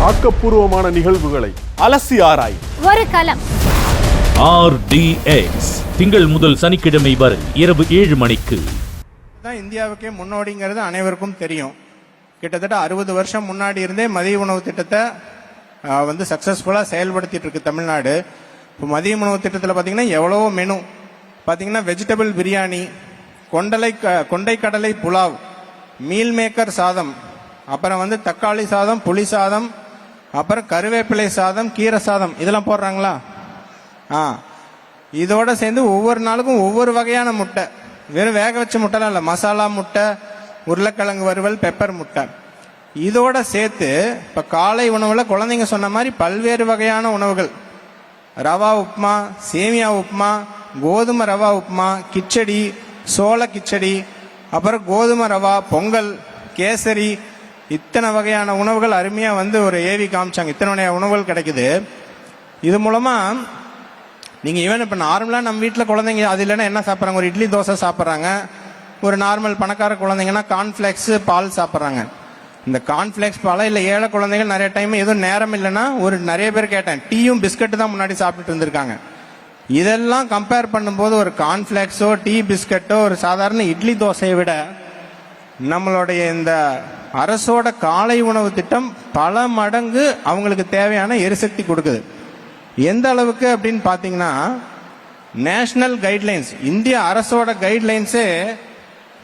ஆக்கப்பூர்வமான நிகழ்வுகளை அலசி ஆராய் ஒரு களம். RDX திங்கள் முதல் சனிக்கிழமை வரை இரவு 7 மணிக்கு. இந்தியாவுக்கே முன்னோடிங்கிறது அனைவருக்கும் தெரியும். கிட்டத்தட்ட 60 வருஷம் முன்னாடி இருந்தே மதிய உணவு திட்டத்தை சக்சஸ்ஃபுல்லாக செயல்படுத்திட்டு இருக்கு தமிழ்நாடு. இப்போ மதிய உணவு திட்டத்தில் பார்த்தீங்கன்னா எவ்வளவோ மெனு பார்த்தீங்கன்னா வெஜிடபிள் பிரியாணி, கொண்டை கடலை புலாவ், மீல் மேக்கர் சாதம், அப்புறம் தக்காளி சாதம், புளி சாதம், அப்புறம் கருவேப்பிலை சாதம், கீரை சாதம், இதெல்லாம் போடுறாங்களா? இதோட சேர்ந்து ஒவ்வொரு நாளுக்கும் ஒவ்வொரு வகையான முட்டை, வெறும் வேக வச்ச முட்டைலாம் இல்லை, மசாலா முட்டை, உருளைக்கிழங்கு வறுவல், பெப்பர் முட்டை, இதோட சேர்த்து இப்போ காலை உணவில் குழந்தைங்க சொன்ன மாதிரி பல்வேறு வகையான உணவுகள், ரவா உப்புமா, சேமியா உப்புமா, கோதுமை ரவா உப்புமா, கிச்சடி, சோள கிச்சடி, அப்புறம் கோதுமை ரவா பொங்கல், கேசரி, இத்தனை வகையான உணவுகள் அருமையாக ஒரு ஏவி காமிச்சாங்க. இத்தனை வகையான உணவுகள் கிடைக்குது. இது மூலமாக நீங்கள் ஈவன் இப்போ நார்மலாக நம்ம வீட்டில் குழந்தைங்க அது இல்லைன்னா என்ன சாப்பிட்றாங்க? ஒரு இட்லி தோசை சாப்பிட்றாங்க. ஒரு நார்மல் பணக்கார குழந்தைங்கன்னா கார்ன்ஃப்ளேக்ஸு பால் சாப்பிட்றாங்க. இந்த கார்ன்ஃப்ளேக்ஸ் பாலை இல்லை ஏழை குழந்தைகள் நிறைய டைம் எதுவும் நேரம் இல்லைன்னா நிறைய பேர் கேட்டேன், டீயும் பிஸ்கட்டு தான் முன்னாடி சாப்பிட்டுட்டு இருந்திருக்காங்க. இதெல்லாம் கம்பேர் பண்ணும்போது ஒரு கார்ன்ஃப்ளேக்ஸோ டீ பிஸ்கட்டோ ஒரு சாதாரண இட்லி தோசையை விட நம்மளுடைய இந்த அரசோட காலை உணவு திட்டம் பல மடங்கு அவங்களுக்கு தேவையான எரிசக்தி கொடுக்குது. எந்த அளவுக்கு அப்படின்னு பார்த்தீங்கன்னா, நேஷனல் கைட்லைன்ஸ், இந்திய அரசோட கைட்லைன்ஸே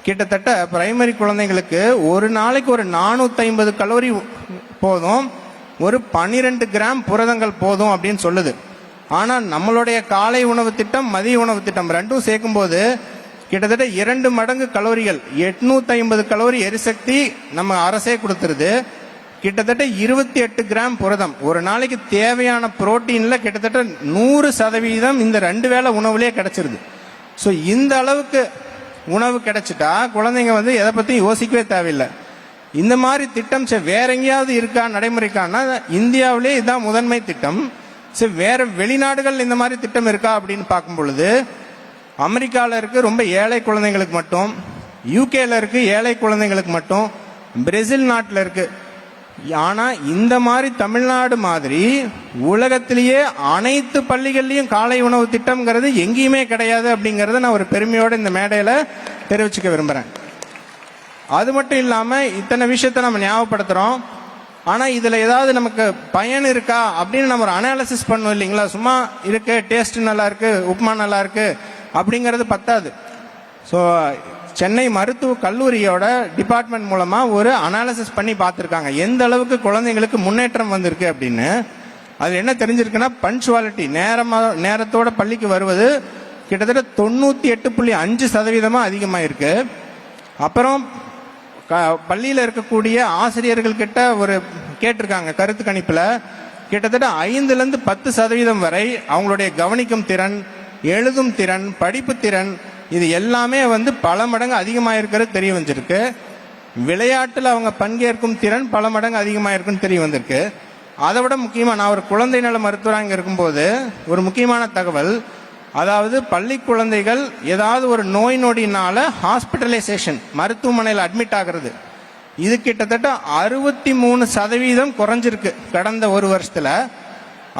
கிட்டத்தட்ட பிரைமரி குழந்தைங்களுக்கு ஒரு நாளைக்கு ஒரு 450 கலோரி போதும், ஒரு 12 கிராம் புரதங்கள் போதும் அப்படின்னு சொல்லுது. ஆனால் நம்மளுடைய காலை உணவு திட்டம், மதிய உணவு திட்டம் ரெண்டும் சேர்க்கும்போது கிட்டத்தட்ட 2 மடங்கு கலோரிகள், 850 கலோரி எரிசக்தி நம்ம அரசே கொடுத்துருது. கிட்டத்தட்ட 28 கிராம் புரதம், ஒரு நாளைக்கு தேவையான புரோட்டீன்ல கிட்டத்தட்ட 100% இந்த 2 வேளை உணவுலேயே கிடைச்சிருது. ஸோ இந்த அளவுக்கு உணவு கிடைச்சிட்டா குழந்தைங்க எதை பற்றியும் யோசிக்கவே தேவையில்லை. இந்த மாதிரி திட்டம் வேற எங்கேயாவது இருக்கா நடைமுறைக்கான? இந்தியாவிலே இதுதான் முதன்மை திட்டம். சரி, வேற வெளிநாடுகள் இந்த மாதிரி திட்டம் இருக்கா அப்படின்னு பார்க்கும் பொழுது அமெரிக்காவில் இருக்கு ரொம்ப ஏழை குழந்தைங்களுக்கு மட்டும், யூகேல இருக்கு ஏழை குழந்தைங்களுக்கு மட்டும், பிரேசில் நாட்டில் இருக்கு. ஆனால் இந்த மாதிரி தமிழ்நாடு மாதிரி உலகத்திலேயே அனைத்து பள்ளிகள்லையும் காலை உணவு திட்டம்ங்கிறது எங்கேயுமே கிடையாது அப்படிங்கிறத நான் ஒரு பெருமையோடு இந்த மேடையில் தெரிவிச்சுக்க விரும்புகிறேன். அது மட்டும் இல்லாமல் இத்தனை விஷயத்தை நம்ம ஞாபகப்படுத்துகிறோம். ஆனால் இதில் ஏதாவது நமக்கு பயன் இருக்கா அப்படின்னு நம்ம ஒரு அனாலிசிஸ் பண்ணோம் இல்லைங்களா? சும்மா இருக்கு, டேஸ்ட் நல்லா இருக்கு, உப்புமா நல்லா இருக்கு அப்படிங்கிறது பத்தாது. ஸோ சென்னை மருத்துவக் கல்லூரியோட டிபார்ட்மெண்ட் மூலமாக ஒரு அனாலிசிஸ் பண்ணி பார்த்துருக்காங்க எந்த அளவுக்கு குழந்தைங்களுக்கு முன்னேற்றம் வந்திருக்கு அப்படின்னு. அது என்ன தெரிஞ்சிருக்குன்னா, பஞ்சுவாலிட்டி, நேரத்தோட பள்ளிக்கு வருவது கிட்டத்தட்ட 98.5% அதிகமாக இருக்கு. அப்புறம் பள்ளியில் இருக்கக்கூடிய ஆசிரியர்கள் கிட்ட ஒரு கேட்டிருக்காங்க கருத்து கணிப்பில், கிட்டத்தட்ட 5லேருந்து 10% வரை அவங்களுடைய கவனிக்கும் திறன், எழுதும் திறன், படிப்பு திறன், இது எல்லாமே பல மடங்கு அதிகமாக இருக்கிறது தெரிய வந்திருக்கு. விளையாட்டில் அவங்க பங்கேற்கும் திறன் பல மடங்கு அதிகமாக இருக்குன்னு தெரிய வந்திருக்கு. அதை விட முக்கியமாக, நான் ஒரு குழந்தை நல மருத்துவராக இங்கே இருக்கும்போது ஒரு முக்கியமான தகவல், அதாவது பள்ளி குழந்தைகள் ஏதாவது ஒரு நோய் நொடினால ஹாஸ்பிட்டலைசேஷன், மருத்துவமனையில் அட்மிட் ஆகிறது, இது கிட்டத்தட்ட 63% குறைஞ்சிருக்கு கடந்த ஒரு வருஷத்துல.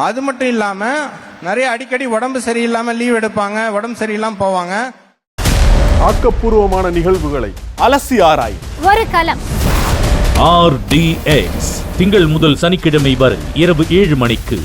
அது மட்டும் இல்லாமல் நிறைய அடிக்கடி உடம்பு சரியில்லாமல் லீவ் எடுப்பாங்க, உடம்பு சரியில்லாமல் போவாங்க. ஆக்கப்பூர்வமான நிகழ்வுகளை அலசி ஆராய் ஒரு களம். RDX திங்கள் முதல் சனிக்கிழமை வரை இரவு 7 மணிக்கு.